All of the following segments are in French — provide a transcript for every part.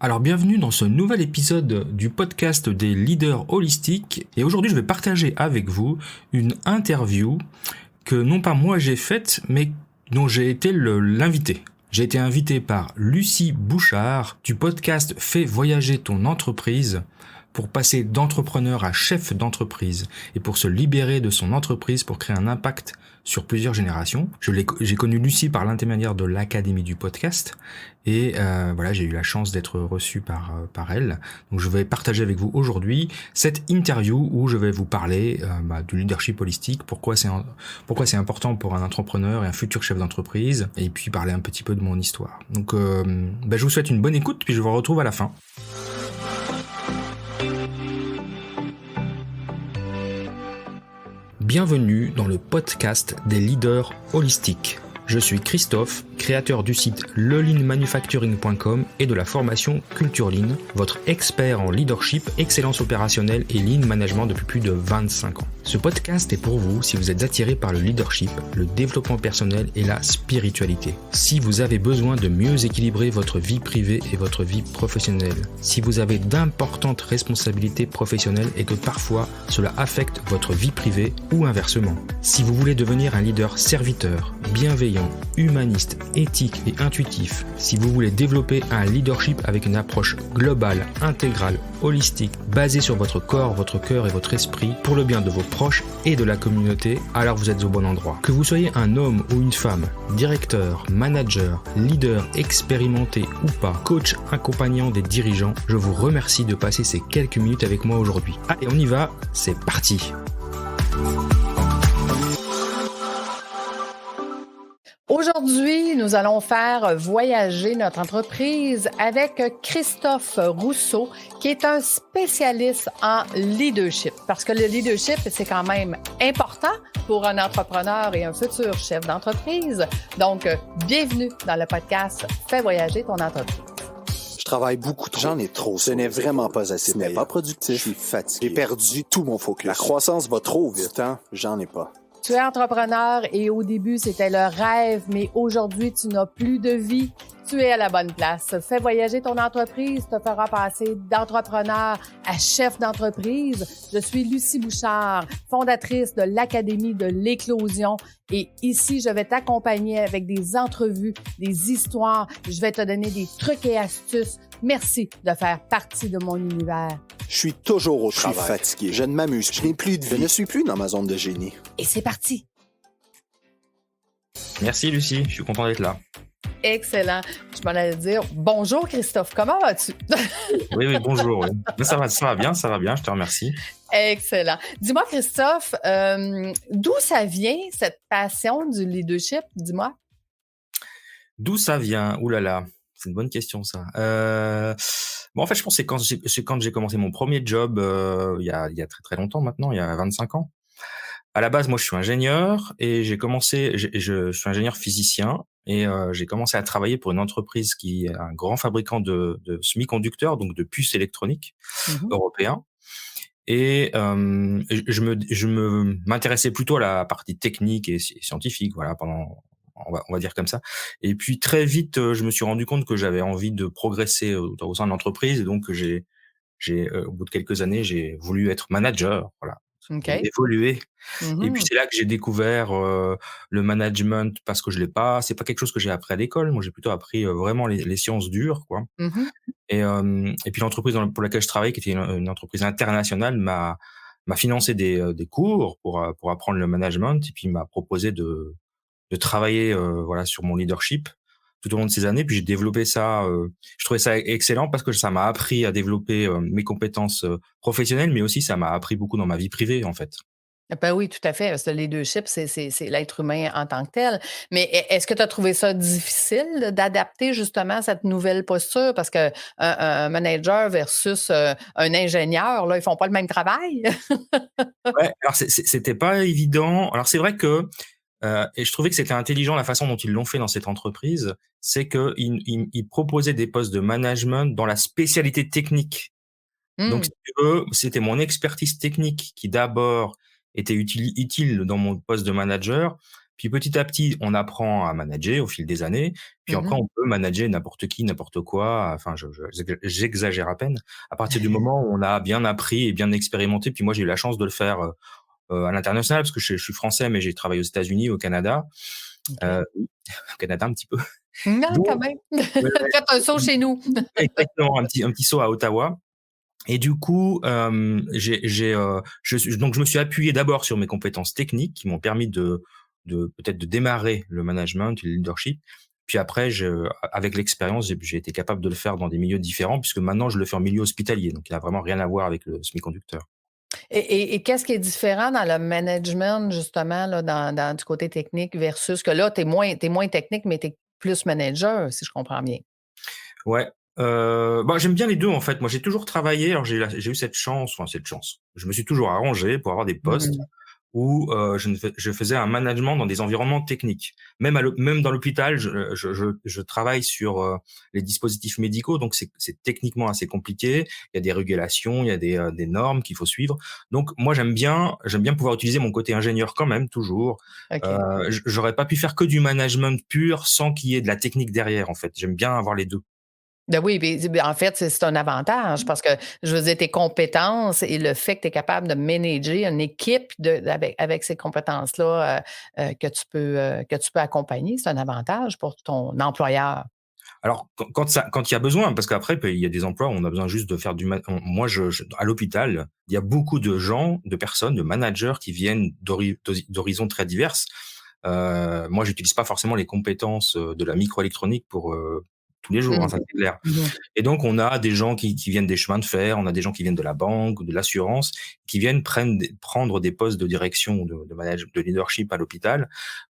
Alors bienvenue dans ce nouvel épisode du podcast des leaders holistiques et aujourd'hui je vais partager avec vous une interview que non pas moi j'ai faite mais dont j'ai été l'invité. J'ai été invité par Lucie Bouchard du podcast Fais voyager ton entreprise pour passer d'entrepreneur à chef d'entreprise et pour se libérer de son entreprise pour créer un impact sur plusieurs générations. J'ai connu Lucie par l'intermédiaire de l'Académie du podcast et voilà, j'ai eu la chance d'être reçu par elle. Donc je vais partager avec vous aujourd'hui cette interview où je vais vous parler du leadership holistique, pourquoi c'est important pour un entrepreneur et un futur chef d'entreprise, et puis parler un petit peu de mon histoire. Donc je vous souhaite une bonne écoute, puis je vous retrouve à la fin. Bienvenue dans le podcast des leaders holistiques. Je suis Christophe, créateur du site leLeanManufacturing.com et de la formation Culture Lean, votre expert en leadership, excellence opérationnelle et lean management depuis plus de 25 ans. Ce podcast est pour vous si vous êtes attiré par le leadership, le développement personnel et la spiritualité. Si vous avez besoin de mieux équilibrer votre vie privée et votre vie professionnelle. Si vous avez d'importantes responsabilités professionnelles et que parfois cela affecte votre vie privée ou inversement. Si vous voulez devenir un leader serviteur, bienveillant, humaniste, éthique et intuitif, si vous voulez développer un leadership avec une approche globale, intégrale, holistique, basée sur votre corps, votre cœur et votre esprit, pour le bien de vos proches et de la communauté, alors vous êtes au bon endroit. Que vous soyez un homme ou une femme, directeur, manager, leader expérimenté ou pas, coach accompagnant des dirigeants, je vous remercie de passer ces quelques minutes avec moi aujourd'hui. Allez, on y va, c'est parti! Aujourd'hui, nous allons faire voyager notre entreprise avec Christophe Rousseau, qui est un spécialiste en leadership. Parce que le leadership, c'est quand même important pour un entrepreneur et un futur chef d'entreprise. Donc, bienvenue dans le podcast Fais voyager ton entreprise. Je travaille beaucoup trop. J'en ai trop. Ce n'est vraiment pas assez. Ce n'est pas productif. Je suis fatigué. J'ai perdu tout mon focus. La croissance va trop vite. Hein? J'en ai pas. Tu es entrepreneur et au début, c'était le rêve, mais aujourd'hui, tu n'as plus de vie. Tu es à la bonne place. Fais voyager ton entreprise, te fera passer d'entrepreneur à chef d'entreprise. Je suis Lucie Bouchard, fondatrice de l'Académie de l'éclosion. Et ici, je vais t'accompagner avec des entrevues, des histoires. Je vais te donner des trucs et astuces. Merci de faire partie de mon univers. Je suis toujours au travail. Je suis fatigué. Je ne m'amuse. Je n'ai plus de vie. Je ne suis plus dans ma zone de génie. Et c'est parti. Merci Lucie, je suis content d'être là. Excellent. Je m'en allais dire bonjour Christophe, comment vas-tu? Oui, bonjour. Oui. Mais ça va bien, je te remercie. Excellent. Dis-moi Christophe, d'où ça vient cette passion du leadership? Dis-moi. D'où ça vient? Ouh là là, c'est une bonne question ça. En fait, je pense que c'est quand j'ai commencé mon premier job il y a très très longtemps maintenant, il y a 25 ans. À la base, moi, je suis ingénieur et je suis ingénieur physicien et j'ai commencé à travailler pour une entreprise qui est un grand fabricant de semi-conducteurs, donc de puces électroniques européens. Et je m'intéressais plutôt à la partie technique et scientifique, voilà, on va dire comme ça. Et puis très vite, je me suis rendu compte que j'avais envie de progresser au sein de l'entreprise et donc au bout de quelques années, j'ai voulu être manager, voilà. Okay. Évoluer. Et puis c'est là que j'ai découvert le management parce que c'est pas quelque chose que j'ai appris à l'école. Moi, j'ai plutôt appris vraiment les sciences dures, quoi. Et puis l'entreprise pour laquelle je travaille, qui était une entreprise internationale, m'a financé des cours pour apprendre le management et puis m'a proposé de travailler voilà sur mon leadership tout au long de ces années. Puis j'ai développé ça. Je trouvais ça excellent parce que ça m'a appris à développer mes compétences professionnelles, mais aussi ça m'a appris beaucoup dans ma vie privée, en fait. Ben oui, tout à fait. Parce que le leadership, c'est l'être humain en tant que tel. Mais est-ce que tu as trouvé ça difficile d'adapter justement cette nouvelle posture? Parce que un manager versus un ingénieur, là, ils font pas le même travail. Ouais, alors c'était pas évident. Alors c'est vrai que et je trouvais que c'était intelligent la façon dont ils l'ont fait dans cette entreprise, c'est que ils proposaient des postes de management dans la spécialité technique. Donc, si tu veux, c'était mon expertise technique qui d'abord était utile dans mon poste de manager. Puis petit à petit, on apprend à manager au fil des années. Puis après, on peut manager n'importe qui, n'importe quoi. Enfin, j'exagère à peine. À partir du moment où on a bien appris et bien expérimenté, puis moi, j'ai eu la chance de le faire à l'international parce que je suis français, mais j'ai travaillé aux États-Unis, au Canada, oui, au Canada un petit peu. Non, Donc, quand même. ouais, Faites un saut chez nous. exactement, un petit saut à Ottawa. Et du coup, donc je me suis appuyé d'abord sur mes compétences techniques qui m'ont permis de peut-être de démarrer le management, le leadership. Puis après, avec l'expérience, j'ai été capable de le faire dans des milieux différents, puisque maintenant je le fais en milieu hospitalier, donc il n'a vraiment rien à voir avec le semi-conducteur. Et qu'est-ce qui est différent dans le management, justement, là, du côté technique versus que là, t'es moins technique, mais t'es plus manager, si je comprends bien. Ouais. J'aime bien les deux en fait. Moi, j'ai toujours travaillé. Alors, j'ai eu cette chance. Je me suis toujours arrangé pour avoir des postes où je faisais un management dans des environnements techniques. Même dans l'hôpital, je travaille sur les dispositifs médicaux, donc c'est techniquement assez compliqué. Il y a des régulations, il y a des normes qu'il faut suivre. Donc moi j'aime bien pouvoir utiliser mon côté ingénieur quand même toujours. Okay. J'aurais pas pu faire que du management pur sans qu'il y ait de la technique derrière en fait. J'aime bien avoir les deux. Ben oui, en fait, c'est un avantage parce que, je veux dire, tes compétences et le fait que tu es capable de manager une équipe avec ces compétences-là que tu peux accompagner, c'est un avantage pour ton employeur. Alors quand il y a besoin, parce qu'après il y a des emplois où on a besoin juste de faire moi à l'hôpital, il y a beaucoup de gens, de personnes, de managers qui viennent d'horizons très diverses. Moi, j'utilise pas forcément les compétences de la microélectronique pour tous les jours, hein, ça c'est clair. Et donc, on a des gens qui viennent des chemins de fer, on a des gens qui viennent de la banque, de l'assurance, qui viennent prendre des postes de direction, de management, de leadership à l'hôpital,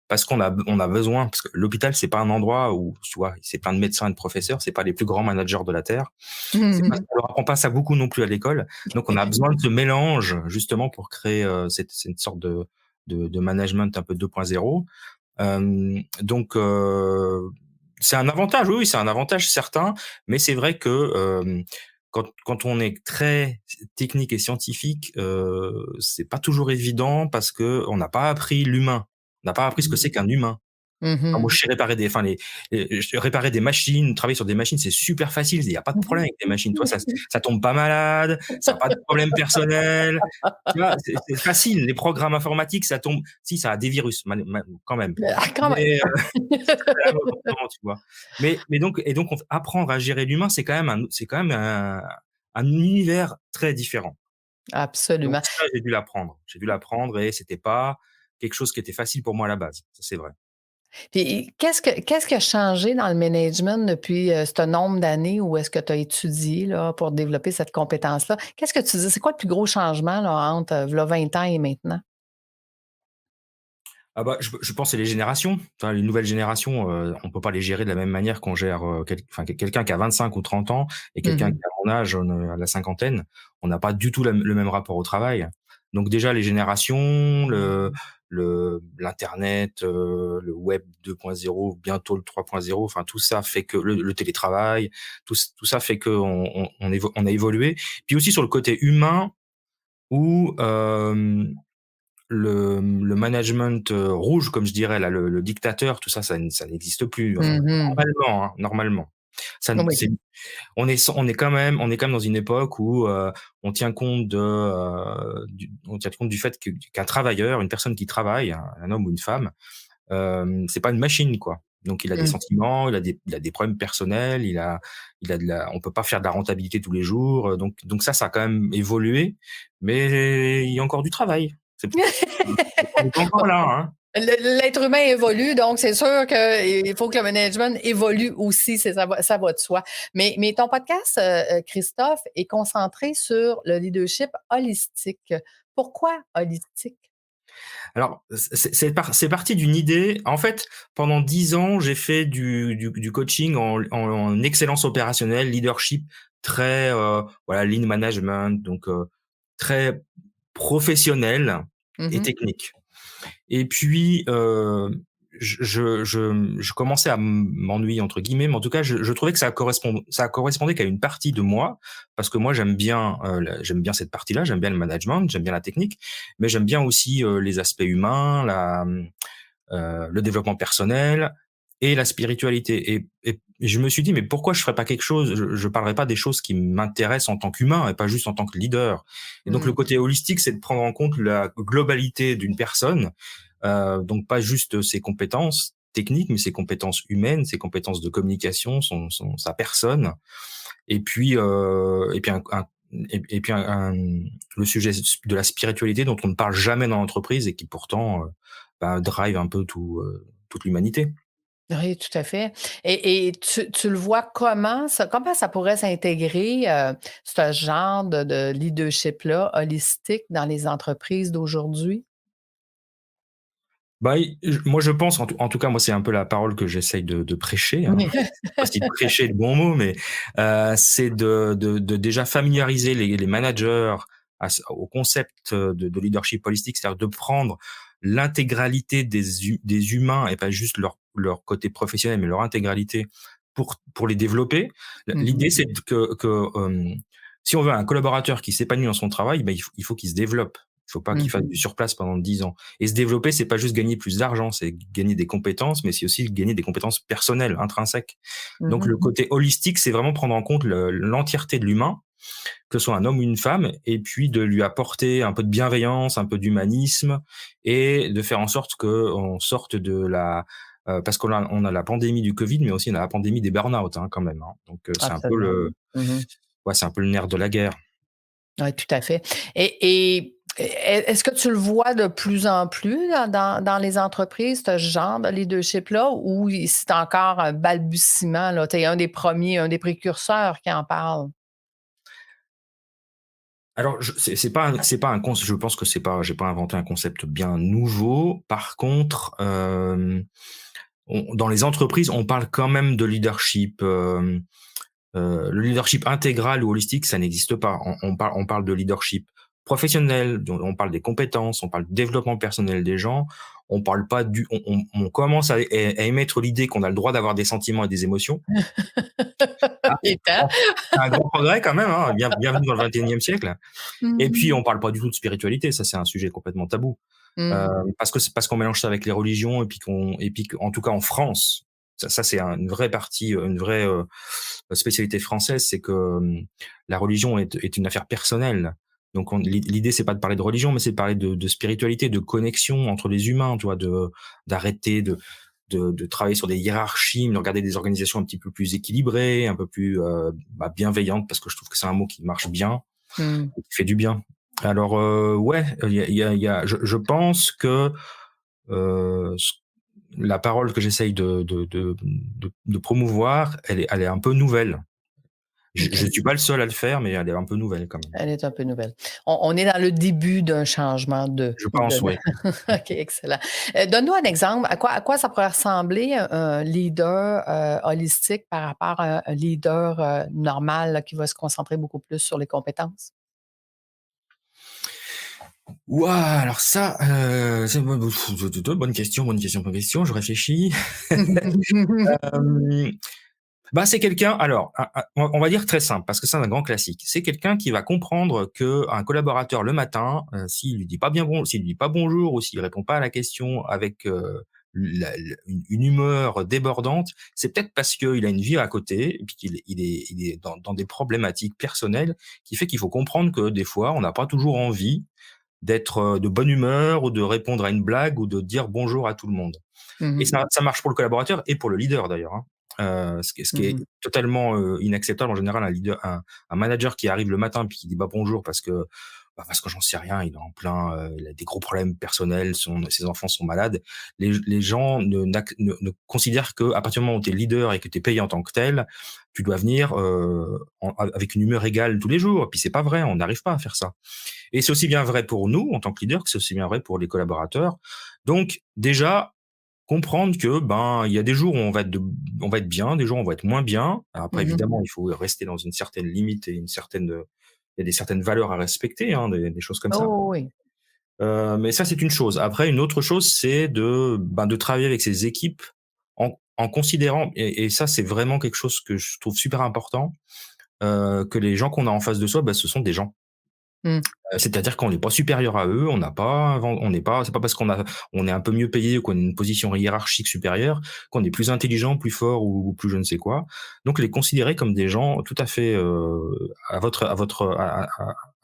parce qu'on a besoin, parce que l'hôpital, c'est pas un endroit où, tu vois, c'est plein de médecins et de professeurs, c'est pas les plus grands managers de la Terre. C'est pas, on leur apprend pas ça beaucoup non plus à l'école. Donc, on a besoin de ce mélange, justement, pour créer cette sorte de management un peu 2.0. Donc, c'est un avantage, oui, c'est un avantage certain, mais c'est vrai que quand on est très technique et scientifique, c'est pas toujours évident parce que on n'a pas appris l'humain, on n'a pas appris ce que c'est qu'un humain. Moi, je sais réparer des machines, travailler sur des machines, c'est super facile. Il n'y a pas de problème avec des machines. Toi, ça tombe pas malade, ça n'a pas de problème personnel. Tu vois, c'est facile. Les programmes informatiques, ça tombe. Si, ça a des virus, quand même. Quand même. Tu vois. Mais donc, apprendre à gérer l'humain, c'est quand même un univers très différent. Absolument. Donc ça, j'ai dû l'apprendre et c'était pas quelque chose qui était facile pour moi à la base. Ça, c'est vrai. Puis qu'est-ce qui a changé dans le management depuis ce nombre d'années où est-ce que tu as étudié là, pour développer cette compétence-là? Qu'est-ce que tu dis? C'est quoi le plus gros changement là, entre 20 ans et maintenant? Je pense que c'est les générations. Enfin, les nouvelles générations, on peut pas les gérer de la même manière qu'on gère quelqu'un qui a 25 ou 30 ans et quelqu'un qui a mon âge, à la cinquantaine. On n'a pas du tout le même rapport au travail. Donc déjà les générations, l'internet, le web 2.0, bientôt le 3.0, enfin tout ça fait que le télétravail, tout ça fait que on a évolué. Puis aussi sur le côté humain où le management rouge, comme je dirais là, le dictateur, tout ça, ça n'existe plus normalement. Ça, Oui. on est quand même dans une époque où on tient compte du fait qu'un travailleur, une personne qui travaille, un homme ou une femme, c'est pas une machine quoi. Donc il a des sentiments, il a des problèmes personnels, on peut pas faire de la rentabilité tous les jours. Donc ça a quand même évolué, mais il y a encore du travail. On est encore là, hein. L'être humain évolue, donc c'est sûr qu'il faut que le management évolue aussi, ça va de soi. Mais ton podcast, Christophe, est concentré sur le leadership holistique. Pourquoi holistique? Alors, c'est parti d'une idée. En fait, pendant 10 ans, j'ai fait du coaching en excellence opérationnelle, leadership, très lean management, donc très professionnel et technique. Et puis je commençais à m'ennuyer entre guillemets, mais en tout cas je trouvais que ça correspondait qu'à une partie de moi, parce que moi j'aime bien cette partie-là, j'aime bien le management, j'aime bien la technique, mais j'aime bien aussi les aspects humains, le développement personnel et la spiritualité. Et je me suis dit, mais pourquoi je ferais pas quelque chose, je parlerais pas des choses qui m'intéressent en tant qu'humain et pas juste en tant que leader. Et donc le côté holistique, c'est de prendre en compte la globalité d'une personne, donc pas juste ses compétences techniques, mais ses compétences humaines, ses compétences de communication, sa personne. Et puis le sujet de la spiritualité dont on ne parle jamais dans l'entreprise et qui pourtant drive un peu toute l'humanité. Oui, tout à fait. Et tu le vois comment ça pourrait s'intégrer, ce genre de leadership-là, holistique, dans les entreprises d'aujourd'hui? Bah, moi je pense, en tout cas, moi c'est un peu la parole que j'essaye de prêcher, hein. Oui. Je sais pas si prêcher est le bon mot, mais c'est de déjà familiariser les managers au concept de leadership holistique, c'est-à-dire de prendre l'intégralité des humains et pas juste leur côté professionnel, mais leur intégralité pour les développer. L'idée c'est que si on veut un collaborateur qui s'épanouit dans son travail, ben il faut qu'il se développe. Il faut pas qu'il fasse du surplace pendant 10 ans. Et se développer, c'est pas juste gagner plus d'argent, c'est gagner des compétences, mais c'est aussi gagner des compétences personnelles, intrinsèques. Donc le côté holistique, c'est vraiment prendre en compte l'entièreté de l'humain, que ce soit un homme ou une femme, et puis de lui apporter un peu de bienveillance, un peu d'humanisme, et de faire en sorte qu'on sorte de la parce on a la pandémie du Covid, mais aussi on a la pandémie des burn-out, hein, quand même, hein. Donc c'est un peu Absolument. c'est un peu le nerf de la guerre. Oui, tout à fait. Est-ce que tu le vois de plus en plus dans les entreprises, ce genre de leadership-là, ou c'est encore un balbutiement, là? Tu es un des premiers, un des précurseurs qui en parle? Alors, c'est pas un concept. Je pense que j'ai pas inventé un concept bien nouveau. Par contre, dans les entreprises, on parle quand même de leadership. Le leadership intégral ou holistique, ça n'existe pas. On parle de leadership professionnel, on parle des compétences, on parle du développement personnel des gens. On parle pas on commence à émettre l'idée qu'on a le droit d'avoir des sentiments et des émotions. Ah, Il est temps. c'est un grand progrès quand même, hein. Bienvenue dans le 21e siècle. Et puis, on parle pas du tout de spiritualité. Ça, c'est un sujet complètement tabou. Parce qu'on mélange ça avec les religions et puis en tout cas en France, ça c'est une vraie partie, une vraie spécialité française, c'est que la religion est une affaire personnelle. Donc l'idée c'est pas de parler de religion, mais c'est de parler de spiritualité, de connexion entre les humains, tu vois, d'arrêter de travailler sur des hiérarchies, de regarder des organisations un petit peu plus équilibrées, un peu plus bienveillantes, parce que je trouve que c'est un mot qui marche bien, qui fait du bien. Alors ouais, je pense que la parole que j'essaye de promouvoir, elle est un peu nouvelle. Je OK. suis pas le seul à le faire, mais elle est un peu nouvelle quand même. Elle est un peu nouvelle. On est dans le début d'un changement Je pense, oui. OK, excellent. Donne-nous un exemple. À quoi ça pourrait ressembler un leader, holistique par rapport à un leader, normal là, qui va se concentrer beaucoup plus sur les compétences? Ouah, alors ça, c'est bonne question, je réfléchis. Hem, c'est quelqu'un, alors, on va dire très simple, parce que c'est un grand classique. C'est quelqu'un qui va comprendre qu'un collaborateur le matin, s'il lui dit pas bonjour ou s'il répond pas à la question avec une humeur débordante, c'est peut-être parce qu'il a une vie à côté et puis qu'il est dans des problématiques personnelles qui fait qu'il faut comprendre que des fois, on n'a pas toujours envie d'être de bonne humeur ou de répondre à une blague ou de dire bonjour à tout le monde. Et Mmh. ça marche pour le collaborateur et pour le leader d'ailleurs, hein. Ce qui est Mmh. totalement inacceptable en général, un manager qui arrive le matin puis qui dit bonjour parce que j'en sais rien, il est en plein, il a des gros problèmes personnels, ses enfants sont malades. Les gens ne considèrent que à partir du moment où tu es leader et que tu es payé en tant que tel, tu dois venir avec une humeur égale tous les jours. Et puis c'est pas vrai, on n'arrive pas à faire ça. Et c'est aussi bien vrai pour nous en tant que leader que c'est aussi bien vrai pour les collaborateurs. Donc déjà comprendre que il y a des jours où on va être bien, des jours où on va être moins bien. Alors après Mmh. évidemment, il faut rester dans une certaine limite et il y a des certaines valeurs à respecter, hein, des choses comme ça. Oh oui. Mais ça c'est une chose. Après une autre chose, c'est de travailler avec ses équipes en considérant et ça c'est vraiment quelque chose que je trouve super important, que les gens qu'on a en face de soi, ce sont des gens. Mmh. C'est-à-dire qu'on n'est pas supérieur à eux, c'est pas parce on est un peu mieux payé ou qu'on a une position hiérarchique supérieure qu'on est plus intelligent, plus fort ou plus je ne sais quoi. Donc les considérer comme des gens tout à fait à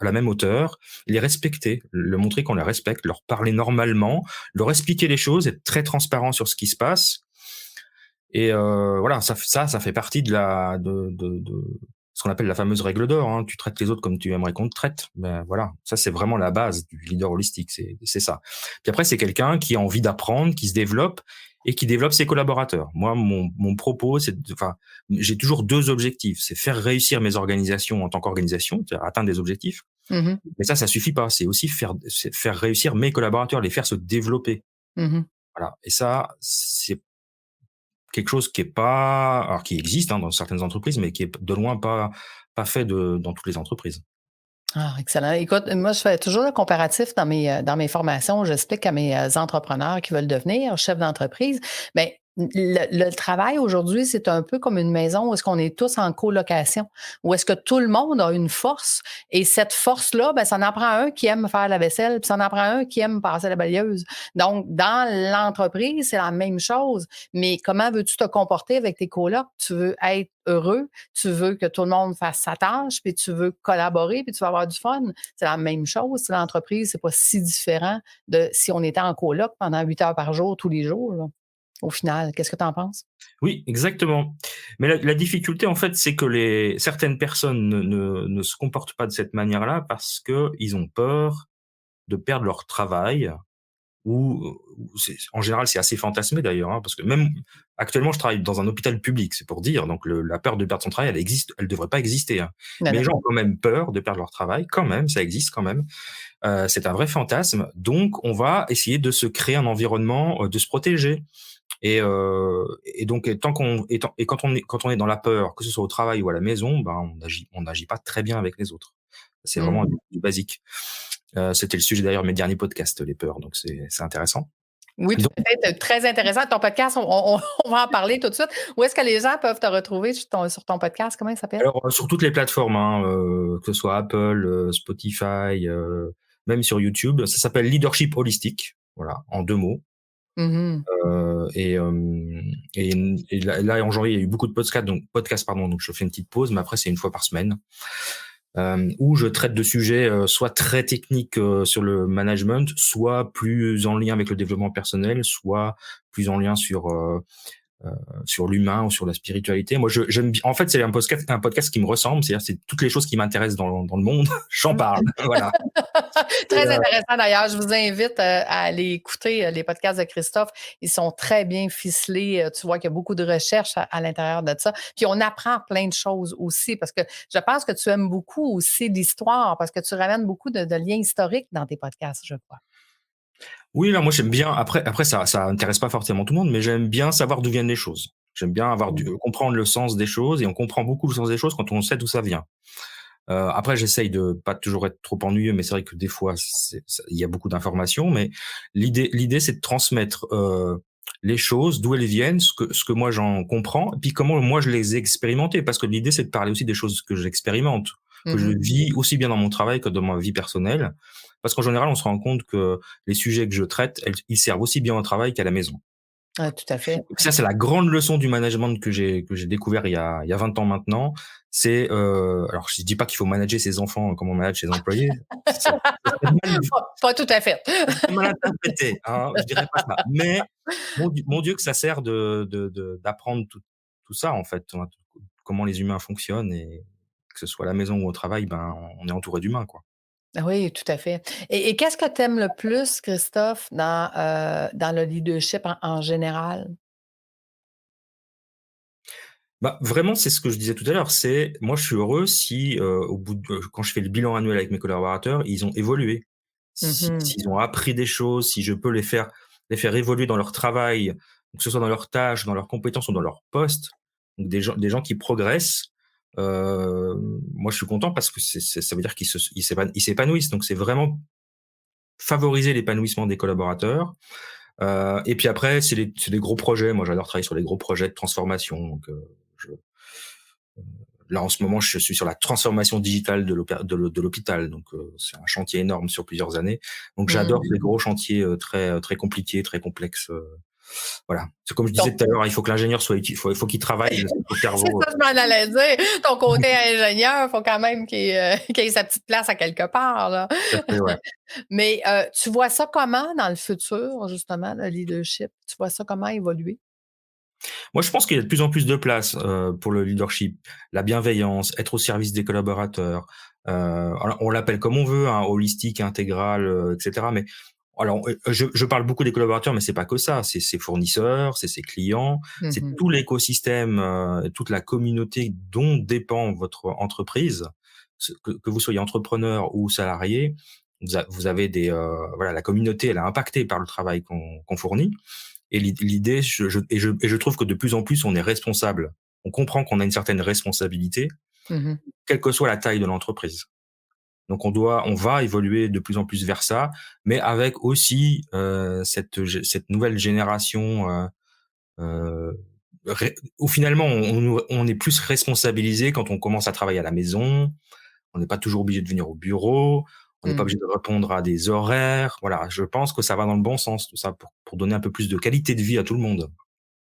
la même hauteur, les respecter, leur montrer qu'on les respecte, leur parler normalement, leur expliquer les choses, être très transparent sur ce qui se passe. Et voilà, ça fait partie de ce qu'on appelle la fameuse règle d'or. Hein. Tu traites les autres comme tu aimerais qu'on te traite. Ben voilà, ça c'est vraiment la base du leader holistique, c'est ça. Puis après, c'est quelqu'un qui a envie d'apprendre, qui se développe et qui développe ses collaborateurs. Moi, mon propos, j'ai toujours deux objectifs. C'est faire réussir mes organisations en tant qu'organisation, c'est-à-dire atteindre des objectifs. Mmh. Mais ça suffit pas. C'est aussi faire réussir mes collaborateurs, les faire se développer. Mmh. Voilà. Et ça, c'est quelque chose qui est pas, alors qui existe dans certaines entreprises, mais qui est de loin pas fait dans toutes les entreprises. Ah, excellent. Écoute, moi, je fais toujours le comparatif dans mes formations. J'explique à mes entrepreneurs qui veulent devenir chefs d'entreprise. Mais le travail aujourd'hui, c'est un peu comme une maison où est-ce qu'on est tous en colocation, où est-ce que tout le monde a une force et cette force-là, ben, ça en prend un qui aime faire la vaisselle, puis ça en prend un qui aime passer la balayeuse. Donc, dans l'entreprise, c'est la même chose. Mais comment veux-tu te comporter avec tes colocs? Tu veux être heureux, tu veux que tout le monde fasse sa tâche, puis tu veux collaborer, puis tu vas avoir du fun. C'est la même chose. Si l'entreprise, c'est pas si différent de si on était en coloc pendant 8 heures par jour, tous les jours, là. Au final, qu'est-ce que tu en penses? Oui, exactement. Mais la difficulté, en fait, c'est que certaines personnes ne se comportent pas de cette manière-là parce que ils ont peur de perdre leur travail en général, c'est assez fantasmé d'ailleurs, hein, parce que même actuellement, je travaille dans un hôpital public, c'est pour dire. Donc, la peur de perdre son travail, elle devrait pas exister. Hein. Non, Mais non. les gens ont quand même peur de perdre leur travail, quand même, ça existe quand même. C'est un vrai fantasme. Donc, on va essayer de se créer un environnement, de se protéger. Et donc, quand on est dans la peur, que ce soit au travail ou à la maison, ben, on n'agit pas très bien avec les autres. C'est Mmh. vraiment du basique. C'était le sujet d'ailleurs de mes derniers podcasts, les peurs, donc c'est intéressant. Oui, tout Donc, à fait. C'est très intéressant. Ton podcast, on va en parler tout de suite. Où est-ce que les gens peuvent te retrouver sur ton podcast? Comment il s'appelle? alors sur toutes les plateformes, hein, que ce soit Apple, Spotify, même sur YouTube, ça s'appelle Leadership Holistique, voilà, en 2 mots. Mmh. Euh, et, euh, et là, en janvier, il y a eu beaucoup de podcasts, pardon, donc je fais une petite pause, mais après c'est une fois par semaine. Où je traite de sujets soit très techniques sur le management, soit plus en lien avec le développement personnel, soit plus en lien sur l'humain ou sur la spiritualité. Moi, en fait, c'est un podcast qui me ressemble, c'est-à-dire c'est toutes les choses qui m'intéressent dans le monde, j'en parle. Voilà. Très Et, intéressant d'ailleurs. Je vous invite à aller écouter les podcasts de Christophe. Ils sont très bien ficelés. Tu vois qu'il y a beaucoup de recherches à l'intérieur de ça. Puis on apprend plein de choses aussi parce que je pense que tu aimes beaucoup aussi l'histoire parce que tu ramènes beaucoup de liens historiques dans tes podcasts, je crois. oui, là, moi, j'aime bien. Après, ça intéresse pas forcément tout le monde, mais j'aime bien savoir d'où viennent les choses. J'aime bien comprendre le sens des choses, et on comprend beaucoup le sens des choses quand on sait d'où ça vient. Après, j'essaye de pas toujours être trop ennuyeux, mais c'est vrai que des fois, il y a beaucoup d'informations. Mais l'idée, c'est de transmettre les choses, d'où elles viennent, ce que moi j'en comprends, et puis comment moi je les ai expérimentées. Parce que l'idée, c'est de parler aussi des choses que j'expérimente, que je Mhm. vis aussi bien dans mon travail que dans ma vie personnelle. Parce qu'en général, on se rend compte que les sujets que je traite, ils servent aussi bien au travail qu'à la maison. Ah, tout à fait. Ça, c'est la grande leçon du management que j'ai découvert il y a 20 ans maintenant. C'est alors je dis pas qu'il faut manager ses enfants comme on manage ses employés. Ça serait Pas tout à fait. mal interprété, hein, je dirais pas ça. Mais mon Dieu que ça sert d'apprendre tout ça en fait, hein, comment les humains fonctionnent, et que ce soit à la maison ou au travail, ben on est entouré d'humains, quoi. Oui, tout à fait. Et qu'est-ce que tu aimes le plus, Christophe, dans le leadership en général? Bah, vraiment, c'est ce que je disais tout à l'heure. C'est moi, je suis heureux si quand je fais le bilan annuel avec mes collaborateurs, ils ont évolué, Mhm. s'ils ont appris des choses, si je peux les faire évoluer dans leur travail, que ce soit dans leurs tâches, dans leurs compétences ou dans leur poste. Donc des gens qui progressent. Moi, je suis content parce que ça veut dire ils s'épanouissent. Donc c'est vraiment favoriser l'épanouissement des collaborateurs. Et puis après, c'est des gros projets. Moi, j'adore travailler sur les gros projets de transformation. Donc, là en ce moment, je suis sur la transformation digitale de l'hôpital, donc c'est un chantier énorme sur plusieurs années. Donc j'adore ces gros chantiers très très compliqués, très complexes. Voilà. C'est comme je disais tout à l'heure, il faut que l'ingénieur soit utile, il faut qu'il travaille au cerveau. C'est ça, je m'en allais dire. Ton côté ingénieur, il faut quand même qu'il ait sa petite place à quelque part. Là. Fait, ouais. Mais tu vois ça comment dans le futur, justement, le leadership? Tu vois ça comment évoluer? Moi, je pense qu'il y a de plus en plus de place pour le leadership, la bienveillance, être au service des collaborateurs. Alors, on l'appelle comme on veut, hein, holistique, intégral, etc. Mais alors, je parle beaucoup des collaborateurs, mais c'est pas que ça. C'est ses fournisseurs, c'est ses clients, c'est tout l'écosystème, toute la communauté dont dépend votre entreprise, que vous soyez entrepreneur ou salarié. Vous avez voilà, la communauté, elle est impactée par le travail qu'on fournit. Et l'idée, je trouve que de plus en plus, on est responsable. On comprend qu'on a une certaine responsabilité, quelle que soit la taille de l'entreprise. Donc on va évoluer de plus en plus vers ça, mais avec aussi cette nouvelle génération où finalement on est plus responsabilisé quand on commence à travailler à la maison. On n'est pas toujours obligé de venir au bureau. On n'est pas obligé de répondre à des horaires. Voilà, je pense que ça va dans le bon sens, tout ça, pour donner un peu plus de qualité de vie à tout le monde.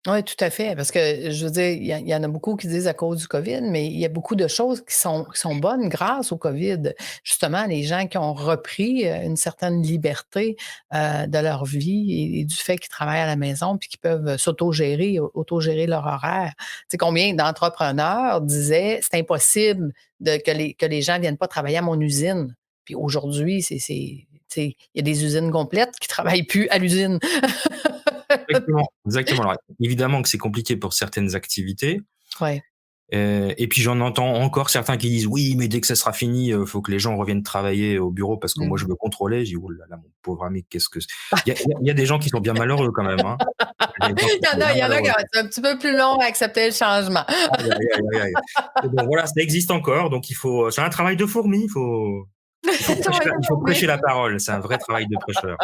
Oui, tout à fait. Parce que, je veux dire, il y en a beaucoup qui disent à cause du COVID, mais il y a beaucoup de choses qui sont bonnes grâce au COVID. Justement, les gens qui ont repris une certaine liberté de leur vie et du fait qu'ils travaillent à la maison puis qu'ils peuvent s'autogérer leur horaire. Tu sais, combien d'entrepreneurs disaient c'est impossible que les gens ne viennent pas travailler à mon usine. Puis aujourd'hui, il y a des usines complètes qui ne travaillent plus à l'usine. Exactement. Alors, évidemment que c'est compliqué pour certaines activités. Ouais. Et puis j'en entends encore certains qui disent oui, mais dès que ça sera fini, faut que les gens reviennent travailler au bureau parce que moi je veux contrôler. Je dis oh là là, mon pauvre ami, qu'est-ce que il y a des gens qui sont bien malheureux quand même. Hein. Il y en a qui sont un petit peu plus long à accepter le changement. Bon, voilà, ça existe encore, donc c'est un travail de fourmi. Il faut prêcher la parole. C'est un vrai travail de prêcheur.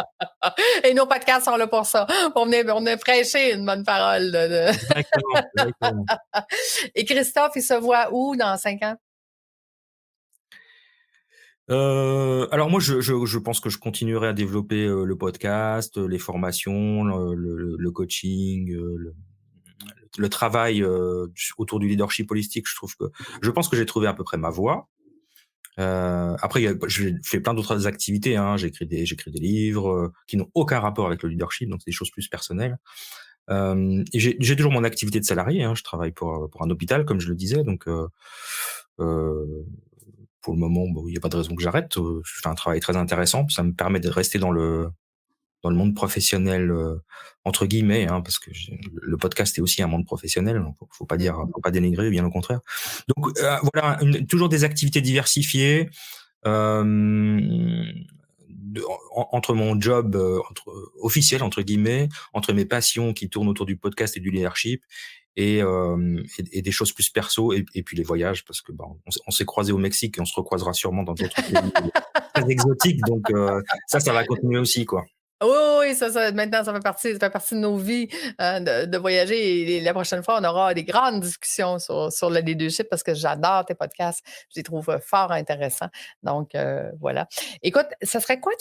Et nos podcasts sont là pour ça. On venait prêcher une bonne parole. Exactement. Et Christophe, il se voit où dans 5 ans? Alors moi, je pense que je continuerai à développer le podcast, les formations, le coaching, le travail autour du leadership holistique. Je pense que j'ai trouvé à peu près ma voie. Après, j'ai fait plein d'autres activités. Hein. J'écris des livres qui n'ont aucun rapport avec le leadership, donc c'est des choses plus personnelles. Et j'ai toujours mon activité de salarié. Hein. Je travaille pour un hôpital, comme je le disais. Donc, pour le moment, il n'y a pas de raison que j'arrête. Je fais un travail très intéressant. Ça me permet de rester dans le monde professionnel entre guillemets, hein, parce que le podcast est aussi un monde professionnel. Faut pas dénigrer, bien au contraire. Donc voilà, toujours des activités diversifiées entre mon job officiel entre guillemets, entre mes passions qui tournent autour du podcast et du leadership. Et des choses plus perso et puis les voyages parce que on s'est croisés au Mexique et on se recroisera sûrement dans d'autres pays très exotiques, donc ça va continuer aussi quoi. Oui, ça, maintenant, ça fait partie de nos vies de voyager. Et la prochaine fois, on aura des grandes discussions sur le leadership parce que j'adore tes podcasts. Je les trouve fort intéressants. Donc, voilà. Écoute, ça serait quoi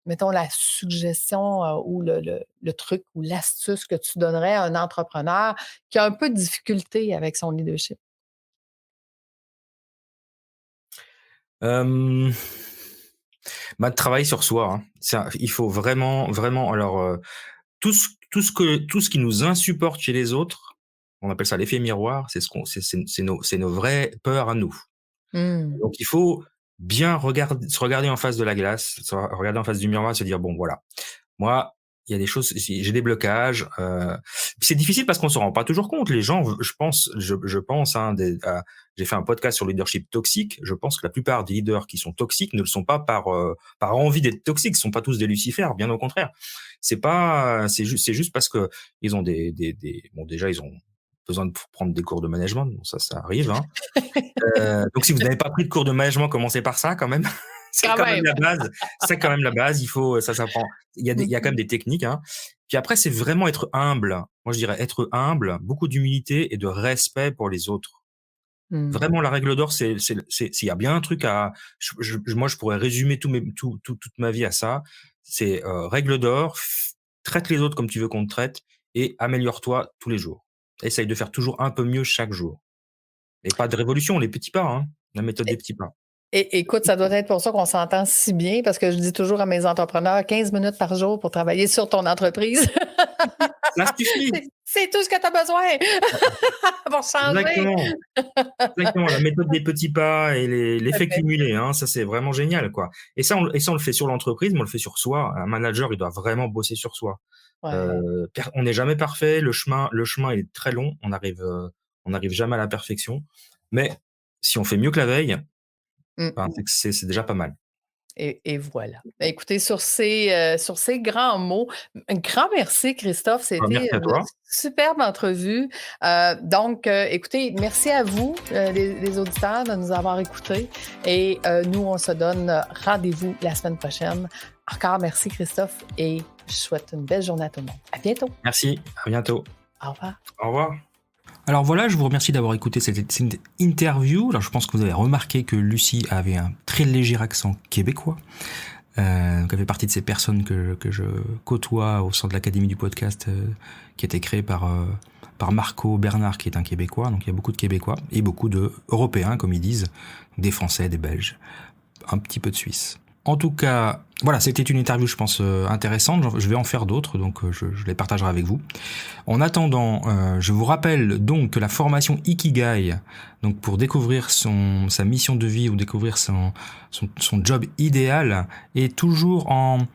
mettons, la suggestion ou le truc ou l'astuce que tu donnerais à un entrepreneur qui a un peu de difficulté avec son leadership? De travailler sur soi. Hein. Il faut vraiment. Alors, tout ce qui nous insupporte chez les autres, on appelle ça l'effet miroir. C'est nos vraies peurs à nous. Donc, il faut bien se regarder en face de la glace, se regarder en face du miroir, et se dire bon, voilà, moi. Il y a des choses, j'ai des blocages. C'est difficile parce qu'on se rend pas toujours compte. Les gens, je pense, hein, j'ai fait un podcast sur le leadership toxique. Je pense que la plupart des leaders qui sont toxiques ne le sont pas par envie d'être toxiques. Ils sont pas tous des Lucifères, bien au contraire. C'est juste parce que ils ont déjà ils ont besoin de prendre des cours de management. Bon, ça arrive. Hein. Donc si vous n'avez pas pris de cours de management, commencez par ça quand même. C'est quand même la base. Il faut, ça s'apprend. Il y a quand même des techniques, hein. Puis après, c'est vraiment être humble. Moi, je dirais être humble, beaucoup d'humilité et de respect pour les autres. Vraiment, la règle d'or, c'est s'il y a bien un truc moi, je pourrais résumer toute ma vie à ça. C'est règle d'or, traite les autres comme tu veux qu'on te traite et améliore-toi tous les jours. Essaye de faire toujours un peu mieux chaque jour. Et pas de révolution, les petits pas, hein. La méthode des petits pas. Et écoute, ça doit être pour ça qu'on s'entend si bien, parce que je dis toujours à mes entrepreneurs, 15 minutes par jour pour travailler sur ton entreprise. Ça suffit. C'est tout ce que tu as besoin pour changer. Exactement. La méthode des petits pas et l'effet cumulé, hein, ça c'est vraiment génial, quoi. Et ça, on le fait sur l'entreprise, mais on le fait sur soi. Un manager, il doit vraiment bosser sur soi. Ouais. On n'est jamais parfait. Le chemin il est très long. On arrive jamais à la perfection. Mais si on fait mieux que la veille, c'est déjà pas mal. Et voilà. Écoutez, sur ces grands mots, un grand merci, Christophe. C'était une superbe entrevue. Donc, écoutez, merci à vous, les auditeurs, de nous avoir écoutés. Et nous, on se donne rendez-vous la semaine prochaine. Encore merci, Christophe. Et je souhaite une belle journée à tout le monde. À bientôt. Merci. À bientôt. Au revoir. Au revoir. Alors voilà, je vous remercie d'avoir écouté cette interview. Alors je pense que vous avez remarqué que Lucie avait un très léger accent québécois. Donc elle fait partie de ces personnes que je côtoie au sein de l'Académie du podcast qui a été créée par Marco Bernard, qui est un Québécois. Donc il y a beaucoup de Québécois et beaucoup de Européens, comme ils disent, des Français, des Belges, un petit peu de Suisses. En tout cas, voilà, c'était une interview, je pense, intéressante. Je vais en faire d'autres, donc je les partagerai avec vous. En attendant, je vous rappelle donc que la formation Ikigai, donc pour découvrir sa mission de vie ou découvrir son job idéal, est toujours en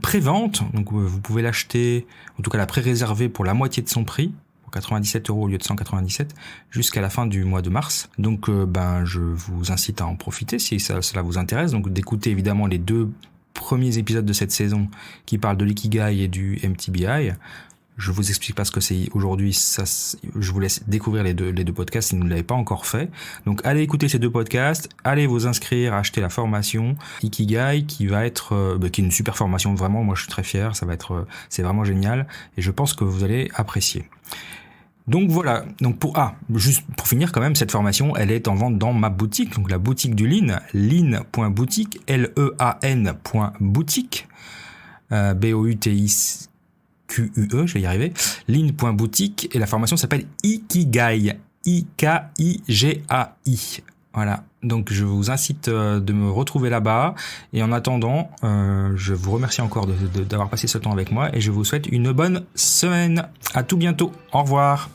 pré-vente. Donc vous pouvez l'acheter, en tout cas la pré-réserver pour la moitié de son prix, 97 € au lieu de 197 jusqu'à la fin du mois de mars. Donc je vous incite à en profiter si cela vous intéresse. Donc d'écouter évidemment les 2 premiers épisodes de cette saison qui parlent de l'ikigai et du MTBI. Je vous explique pas ce que c'est aujourd'hui. Je vous laisse découvrir les deux podcasts si vous ne l'avez pas encore fait. Donc allez écouter ces 2 podcasts, allez vous inscrire, acheter la formation Ikigai qui va être qui est une super formation, vraiment. Moi je suis très fier. C'est vraiment génial et je pense que vous allez apprécier. Donc voilà, juste pour finir quand même, cette formation, elle est en vente dans ma boutique, donc la boutique du Lean, lean.boutique, lean.boutique, BOUTIQUE, je vais y arriver, lean.boutique, et la formation s'appelle Ikigai, IKIGAI. Voilà, donc je vous incite de me retrouver là-bas, et en attendant, je vous remercie encore d'avoir passé ce temps avec moi, et je vous souhaite une bonne semaine. À tout bientôt, au revoir.